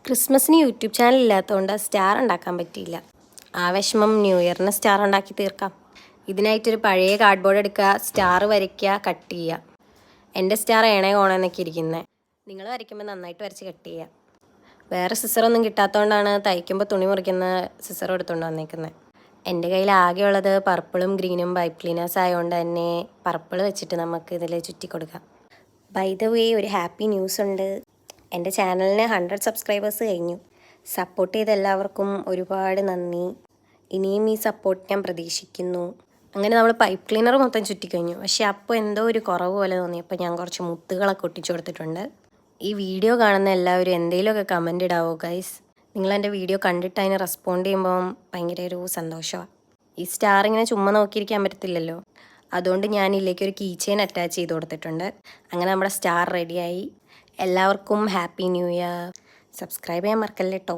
ക്രിസ്മസിന് YouTube channel ഇല്ലാത്തതുകൊണ്ട് star ഉണ്ടാക്കാൻ പറ്റിയില്ല. ആ വിഷമം ന്യൂ ഇയറിന് സ്റ്റാർ ഉണ്ടാക്കി തീർക്കാം. ഇതിനായിട്ടൊരു പഴയ കാർഡ്ബോർഡ് എടുക്കുക, സ്റ്റാർ വരയ്ക്കുക, കട്ട് ചെയ്യുക. എൻ്റെ സ്റ്റാർ ഏണേ കോണമെന്നൊക്കെ ഇരിക്കുന്നത്. നിങ്ങൾ വരയ്ക്കുമ്പോൾ നന്നായിട്ട് വരച്ച് കട്ട് ചെയ്യുക. വേറെ സിസറൊന്നും കിട്ടാത്തതുകൊണ്ടാണ് തയ്ക്കുമ്പോൾ തുണി മുറിക്കുന്ന സിസർ എടുത്തുകൊണ്ട് വന്നേക്കുന്നത്. എൻ്റെ കയ്യിൽ ആകെയുള്ളത് പർപ്പിളും ഗ്രീനും പൈപ്പ് ക്ലീനേഴ്സ് ആയതുകൊണ്ട് തന്നെ പർപ്പിൾ വെച്ചിട്ട് നമുക്ക് ഇതിൽ ചുറ്റി കൊടുക്കാം. ബൈ ദ വേ, ഒരു ഹാപ്പി ന്യൂസ് ഉണ്ട്. എൻ്റെ ചാനലിന് 100 സബ്സ്ക്രൈബേഴ്സ് കഴിഞ്ഞു. സപ്പോർട്ട് ചെയ്ത എല്ലാവർക്കും ഒരുപാട് നന്ദി. ഇനിയും ഈ സപ്പോർട്ട് ഞാൻ പ്രതീക്ഷിക്കുന്നു. അങ്ങനെ നമ്മൾ പൈപ്പ് ക്ലീനർ മൊത്തം ചുറ്റിക്കഴിഞ്ഞു. പക്ഷേ അപ്പോൾ എന്തോ ഒരു കുറവ് പോലെ തോന്നിയപ്പോൾ ഞാൻ കുറച്ച് മുത്തുകളൊക്കെ ഒട്ടിച്ചു കൊടുത്തിട്ടുണ്ട്. ഈ വീഡിയോ കാണുന്ന എല്ലാവരും എന്തെങ്കിലുമൊക്കെ കമൻ്റ് ഇടാവോ ഗൈസ്? നിങ്ങളെൻ്റെ വീഡിയോ കണ്ടിട്ട് അതിന് റെസ്പോണ്ട് ചെയ്യുമ്പം ഭയങ്കര ഒരു സന്തോഷമാണ്. ഈ സ്റ്റാർ ഇങ്ങനെ ചുമ്മാ നോക്കിയിരിക്കാൻ പറ്റത്തില്ലല്ലോ. അതുകൊണ്ട് ഞാൻ ഇതിലേക്ക് ഒരു കീ ചെയിൻ അറ്റാച്ച് ചെയ്ത് കൊടുത്തിട്ടുണ്ട്. അങ്ങനെ നമ്മുടെ സ്റ്റാർ റെഡിയായി. എല്ലാവർക്കും ഹാപ്പി ന്യൂ ഇയർ. സബ്സ്ക്രൈബ് ചെയ്യാൻ മറക്കല്ലേ കേട്ടോ.